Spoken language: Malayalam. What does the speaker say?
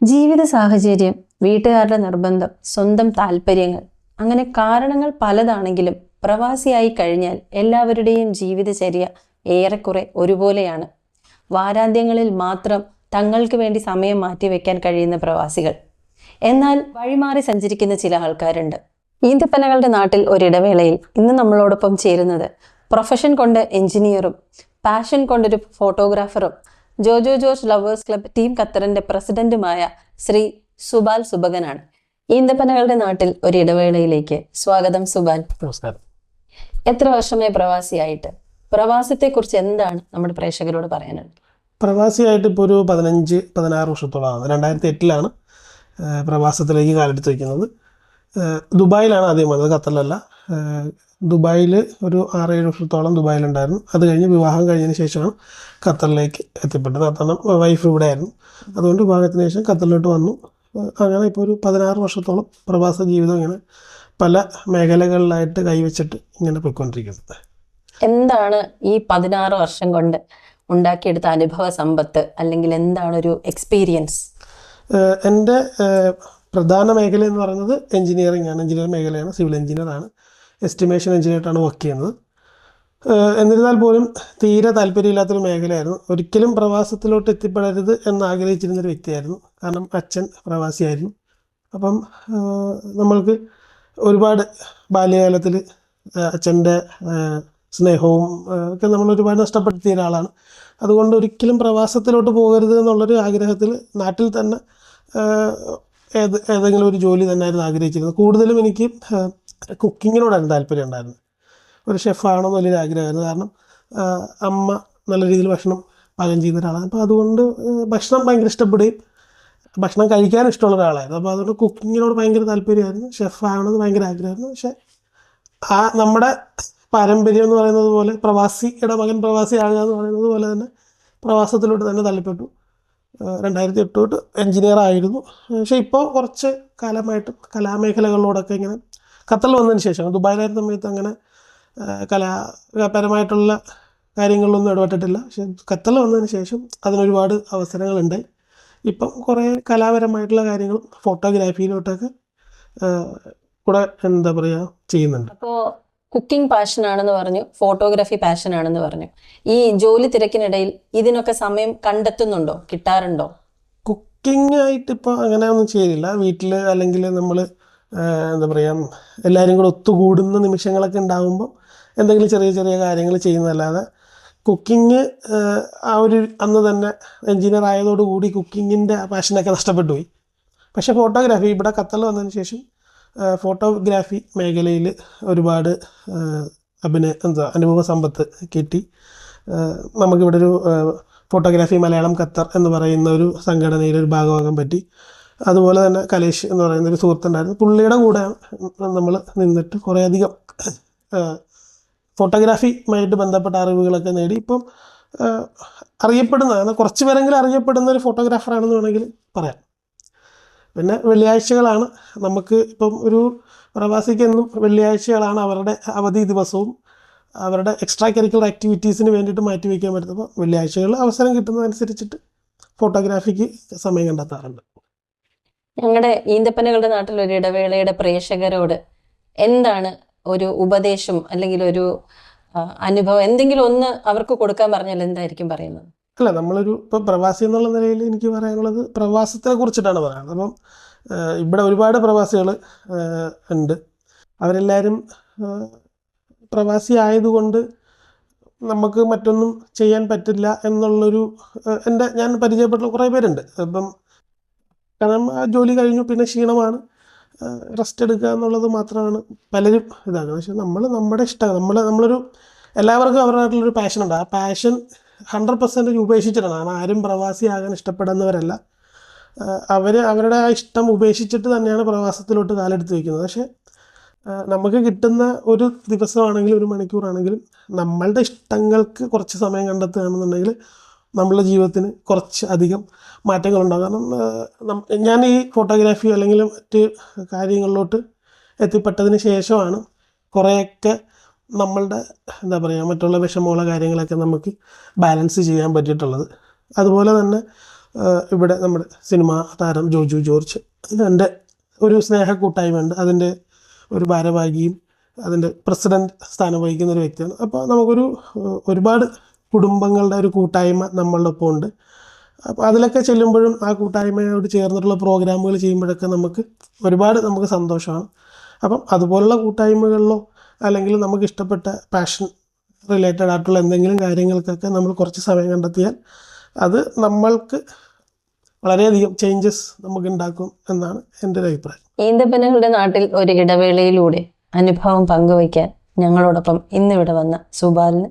ജീവിത സാഹചര്യം, വീട്ടുകാരുടെ നിർബന്ധം, സ്വന്തം താല്പര്യങ്ങൾ, അങ്ങനെ കാരണങ്ങൾ പലതാണെങ്കിലും പ്രവാസിയായി കഴിഞ്ഞാൽ എല്ലാവരുടെയും ജീവിതചര്യ ഏറെക്കുറെ ഒരുപോലെയാണ്. വാരാന്ത്യങ്ങളിൽ മാത്രം തങ്ങൾക്ക് വേണ്ടി സമയം മാറ്റിവെക്കാൻ കഴിയുന്ന പ്രവാസികൾ. എന്നാൽ വഴിമാറി സഞ്ചരിക്കുന്ന ചില ആൾക്കാരുണ്ട്. ഈന്തപ്പനകളുടെ നാട്ടിൽ ഒരിടവേളയിൽ ഇന്ന് നമ്മളോടൊപ്പം ചേരുന്നത് പ്രൊഫഷൻ കൊണ്ട് എഞ്ചിനീയറും പാഷൻ കൊണ്ടൊരു ഫോട്ടോഗ്രാഫറും Jojo George lovers club team ഖത്തറിന്റെ പ്രസിഡന്റുമായ ശ്രീ സുബാൽ സുബകനാണ്. ഈന്തപ്പനകളുടെ നാട്ടിൽ ഒരിടവേളയിലേക്ക് സ്വാഗതം സുബാൽ. നമസ്കാരം. എത്ര വർഷമായി പ്രവാസിയായിട്ട്? പ്രവാസത്തെക്കുറിച്ച് എന്താണ് നമ്മുടെ പ്രേക്ഷകരോട് പറയാനുള്ളത്? പ്രവാസിയായിട്ട് ഇപ്പോൾ ഒരു 15-16 വർഷത്തോളമാണ്. 2008 പ്രവാസത്തിലേക്ക് കാലെടുത്ത് വയ്ക്കുന്നത്. ദുബായിലാണ് ആദ്യം വന്നത്, ഖത്തറിലല്ല. ദുബായിൽ ഒരു 6-7 വർഷത്തോളം ദുബായിലുണ്ടായിരുന്നു. അത് കഴിഞ്ഞ് വിവാഹം കഴിഞ്ഞതിന് ശേഷമാണ് ഖത്തറിലേക്ക് എത്തിപ്പെട്ടത്. കാരണം വൈഫ് ഇവിടെ ആയിരുന്നു. അതുകൊണ്ട് വിവാഹത്തിന് ശേഷം ഖത്തറിലോട്ട് വന്നു. അങ്ങനെ ഇപ്പോൾ ഒരു 16 വർഷത്തോളം പ്രവാസ ജീവിതം ഇങ്ങനെ പല മേഖലകളിലായിട്ട് കൈവച്ചിട്ട് ഇങ്ങനെ പോയിക്കൊണ്ടിരിക്കുന്നത്. എന്താണ് ഈ 16 വർഷം കൊണ്ട് ഉണ്ടാക്കിയെടുത്ത അനുഭവ സമ്പത്ത്, അല്ലെങ്കിൽ എന്താണ് ഒരു എക്സ്പീരിയൻസ്? എൻ്റെ പ്രധാന മേഖല എന്ന് പറയുന്നത് എഞ്ചിനീയറിംഗ് ആണ്. എഞ്ചിനീയറിംഗ് മേഖലയാണ്. സിവിൽ എഞ്ചിനീയറാണ്. എസ്റ്റിമേഷൻ എഞ്ചിനീയറായിട്ടാണ് വർക്ക് ചെയ്യുന്നത്. എന്നിരുന്നാൽ പോലും തീരെ താല്പര്യമില്ലാത്തൊരു മേഖലയായിരുന്നു. ഒരിക്കലും പ്രവാസത്തിലോട്ട് എത്തിപ്പെടരുത് എന്ന് ആഗ്രഹിച്ചിരുന്നൊരു വ്യക്തിയായിരുന്നു. കാരണം അച്ഛൻ പ്രവാസിയായിരുന്നു. അപ്പം നമ്മൾക്ക് ഒരുപാട് ബാല്യകാലത്തിൽ അച്ഛൻ്റെ സ്നേഹവും ഒക്കെ നമ്മൾ ഒരുപാട് നഷ്ടപ്പെടുത്തിയ ഒരാളാണ്. അതുകൊണ്ട് ഒരിക്കലും പ്രവാസത്തിലോട്ട് പോകരുത് എന്നുള്ളൊരു ആഗ്രഹത്തിൽ നാട്ടിൽ തന്നെ ഏതെങ്കിലും ഒരു ജോലി തന്നെയായിരുന്നു ആഗ്രഹിച്ചിരുന്നത്. കൂടുതലും എനിക്ക് കുക്കിങ്ങിനോടായിരുന്നു താല്പര്യം ഉണ്ടായിരുന്നത്. ഒരു ഷെഫാകണമെന്ന് വലിയൊരു ആഗ്രഹമായിരുന്നു. കാരണം അമ്മ നല്ല രീതിയിൽ ഭക്ഷണം പാകം ചെയ്യുന്ന ഒരാളാണ്. അപ്പോൾ അതുകൊണ്ട് ഭക്ഷണം ഭയങ്കര ഇഷ്ടപ്പെടുകയും ഭക്ഷണം കഴിക്കാൻ ഇഷ്ടമുള്ള ഒരാളായിരുന്നു. അപ്പോൾ അതുകൊണ്ട് കുക്കിങ്ങിനോട് ഭയങ്കര താല്പര്യമായിരുന്നു. ഷെഫാകണമെന്ന് ഭയങ്കര ആഗ്രഹമായിരുന്നു. പക്ഷേ നമ്മുടെ പാരമ്പര്യം എന്ന് പറയുന്നത് പോലെ പ്രവാസിയുടെ മകൻ പ്രവാസി ആകുക എന്ന് പറയുന്നത് പോലെ തന്നെ പ്രവാസത്തിലോട്ട് തന്നെ തള്ളപ്പെട്ടു. 2008 തൊട്ട് എൻജിനീയർ ആയിരുന്നു. പക്ഷേ ഇപ്പോൾ കുറച്ച് കാലമായിട്ട് കലാമേഖലകളിലോടൊക്കെ ഇങ്ങനെ ഖത്തറിൽ വന്നതിന് ശേഷം, ദുബായിലായിരുന്ന സമയത്ത് അങ്ങനെ കലാപരമായിട്ടുള്ള കാര്യങ്ങളിലൊന്നും ഇടപെട്ടിട്ടില്ല. പക്ഷേ ഖത്തറിൽ വന്നതിന് ശേഷം അതിനൊരുപാട് അവസരങ്ങളുണ്ട്. ഇപ്പം കുറേ കലാപരമായിട്ടുള്ള കാര്യങ്ങളും ഫോട്ടോഗ്രാഫിയിലോട്ടൊക്കെ കൂടെ എന്താ പറയുക ചെയ്യുന്നുണ്ട്. അപ്പോൾ കുക്കിംഗ് പാഷനാണെന്ന് പറഞ്ഞു, ഫോട്ടോഗ്രാഫി പാഷനാണെന്ന് പറഞ്ഞു. ഈ ജോലി തിരക്കിനിടയിൽ ഇതിനൊക്കെ സമയം കണ്ടെത്തുന്നുണ്ടോ, കിട്ടാറുണ്ടോ? കുക്കിംഗ് ആയിട്ട് ഇപ്പോൾ അങ്ങനെ ഒന്നും ചെയ്തില്ല. വീട്ടിൽ അല്ലെങ്കിൽ നമ്മൾ എന്താ പറയുക, എല്ലാവരും കൂടെ ഒത്തുകൂടുന്ന നിമിഷങ്ങളൊക്കെ ഉണ്ടാകുമ്പോൾ എന്തെങ്കിലും ചെറിയ ചെറിയ കാര്യങ്ങൾ ചെയ്യുന്നതല്ലാതെ കുക്കിങ് ഒരു അന്ന് തന്നെ എൻജിനീയർ ആയതോടുകൂടി കുക്കിങ്ങിൻ്റെ പാഷനൊക്കെ നഷ്ടപ്പെട്ടു പോയി. പക്ഷേ ഫോട്ടോഗ്രാഫി ഇവിടെ ഖത്തറിൽ വന്നതിന് ശേഷം ഫോട്ടോഗ്രാഫി മേഖലയിൽ ഒരുപാട് അനുഭവ സമ്പത്ത് കിട്ടി. നമുക്കിവിടെ ഒരു ഫോട്ടോഗ്രാഫി മലയാളം ഖത്തർ എന്ന് പറയുന്ന ഒരു സംഘടനയിൽ ഒരു ഭാഗമാകാൻ പറ്റി. അതുപോലെ തന്നെ കലേഷ് എന്ന് പറയുന്ന ഒരു സുഹൃത്തുണ്ടായിരുന്നു. പുള്ളിയുടെ കൂടെ നമ്മൾ നിന്നിട്ട് കുറേയധികം ഫോട്ടോഗ്രാഫിയുമായിട്ട് ബന്ധപ്പെട്ട അറിവുകളൊക്കെ നേടി. ഇപ്പം അറിയപ്പെടുന്നതാണ്, കുറച്ച് പേരെങ്കിലും അറിയപ്പെടുന്ന ഒരു ഫോട്ടോഗ്രാഫറാണെന്ന് വേണമെങ്കിൽ പറയാം. പിന്നെ വെള്ളിയാഴ്ചകളാണ് നമുക്ക് ഇപ്പം ഒരു പ്രവാസിക്കെന്നും വെള്ളിയാഴ്ചകളാണ് അവരുടെ അവധി ദിവസവും അവരുടെ എക്സ്ട്രാ കരിക്കുലർ ആക്ടിവിറ്റീസിന് വേണ്ടിയിട്ട് മാറ്റി വയ്ക്കാൻ പറ്റുന്നത്. അപ്പോൾ വെള്ളിയാഴ്ചകളിൽ അവസരം കിട്ടുന്നതനുസരിച്ചിട്ട് ഫോട്ടോഗ്രാഫിക്ക് സമയം കണ്ടെത്താറുണ്ട്. ഞങ്ങളുടെ ഈന്തപ്പനകളുടെ നാട്ടിൽ ഒരു ഇടവേളയുടെ പ്രേക്ഷകരോട് എന്താണ് ഒരു ഉപദേശം, അല്ലെങ്കിൽ ഒരു അനുഭവം, എന്തെങ്കിലും ഒന്ന് അവർക്ക് കൊടുക്കാൻ പറഞ്ഞാൽ എന്തായിരിക്കും പറയുന്നത്? അല്ല, നമ്മളൊരു ഇപ്പോൾ പ്രവാസി എന്നുള്ള നിലയിൽ എനിക്ക് പറയാനുള്ളത് പ്രവാസത്തിനെ കുറിച്ചിട്ടാണ് പറയുന്നത്. അപ്പം ഇവിടെ ഒരുപാട് പ്രവാസികൾ ഉണ്ട്. അവരെല്ലാവരും പ്രവാസി ആയതുകൊണ്ട് നമുക്ക് മറ്റൊന്നും ചെയ്യാൻ പറ്റില്ല എന്നുള്ളൊരു ഞാൻ പരിചയപ്പെട്ട കുറേ പേരുണ്ട്. ഇപ്പം കാരണം ആ ജോലി കഴിഞ്ഞു, പിന്നെ ക്ഷീണമാണ്, റെസ്റ്റ് എടുക്കുക എന്നുള്ളത് മാത്രമാണ് പലരും ഇതാക്കുന്നത്. പക്ഷെ നമ്മുടെ ഇഷ്ടം നമ്മളൊരു എല്ലാവർക്കും അവരുടേതായിട്ടുള്ളൊരു പാഷനുണ്ട്. ആ പാഷൻ 100% ഉപേക്ഷിച്ചിട്ടാണ്. കാരണം ആരും പ്രവാസിയാകാൻ ഇഷ്ടപ്പെടുന്നവരല്ല. അവരുടെ ആ ഇഷ്ടം ഉപേക്ഷിച്ചിട്ട് തന്നെയാണ് പ്രവാസത്തിലോട്ട് കാലെടുത്ത് വയ്ക്കുന്നത്. പക്ഷേ നമുക്ക് കിട്ടുന്ന ഒരു ദിവസമാണെങ്കിലും ഒരു മണിക്കൂറാണെങ്കിലും നമ്മളുടെ ഇഷ്ടങ്ങൾക്ക് കുറച്ച് സമയം കണ്ടെത്തുകയാണെന്നുണ്ടെങ്കിൽ നമ്മളുടെ ജീവിതത്തിന് കുറച്ച് അധികം മാറ്റങ്ങളുണ്ടാകും. കാരണം ഞാൻ ഈ ഫോട്ടോഗ്രാഫി അല്ലെങ്കിൽ മറ്റ് കാര്യങ്ങളിലോട്ട് എത്തിപ്പെട്ടതിന് ശേഷമാണ് കുറേയൊക്കെ നമ്മളുടെ എന്താ പറയുക മറ്റുള്ള വിഷമമുള്ള കാര്യങ്ങളൊക്കെ നമുക്ക് ബാലൻസ് ചെയ്യാൻ പറ്റിയിട്ടുള്ളത്. അതുപോലെ തന്നെ ഇവിടെ നമ്മുടെ സിനിമാ താരം ജോജു ജോർജ്, എൻ്റെ ഒരു സ്നേഹ കൂട്ടായ്മയുണ്ട്, അതിൻ്റെ ഒരു ഭാരവാഹിയും അതിൻ്റെ പ്രസിഡന്റ് സ്ഥാനം വഹിക്കുന്ന ഒരു വ്യക്തിയാണ്. അപ്പോൾ നമുക്കൊരു ഒരുപാട് കുടുംബങ്ങളുടെ ഒരു കൂട്ടായ്മ നമ്മളുടെ ഒപ്പം ഉണ്ട്. അപ്പോൾ അതിലൊക്കെ ചെല്ലുമ്പോഴും ആ കൂട്ടായ്മയോട് ചേർന്നിട്ടുള്ള പ്രോഗ്രാമുകൾ ചെയ്യുമ്പോഴൊക്കെ നമുക്ക് സന്തോഷമാണ്. അപ്പം അതുപോലുള്ള കൂട്ടായ്മകളിലോ അല്ലെങ്കിൽ നമുക്ക് ഇഷ്ടപ്പെട്ട പാഷൻ റിലേറ്റഡ് ആയിട്ടുള്ള എന്തെങ്കിലും കാര്യങ്ങൾക്കൊക്കെ നമ്മൾ കുറച്ച് സമയം കണ്ടെത്തിയാൽ അത് നമ്മൾക്ക് വളരെയധികം ചേഞ്ചസ് നമുക്ക് ഉണ്ടാക്കും എന്നാണ് എൻ്റെ ഒരു അഭിപ്രായം. ഈന്തപ്പനകളുടെ നാട്ടിൽ ഒരു ഇടവേളയിലൂടെ അനുഭവം പങ്കുവയ്ക്കാൻ ഞങ്ങളോടൊപ്പം ഇന്നിവിടെ വന്ന സുബാലിന്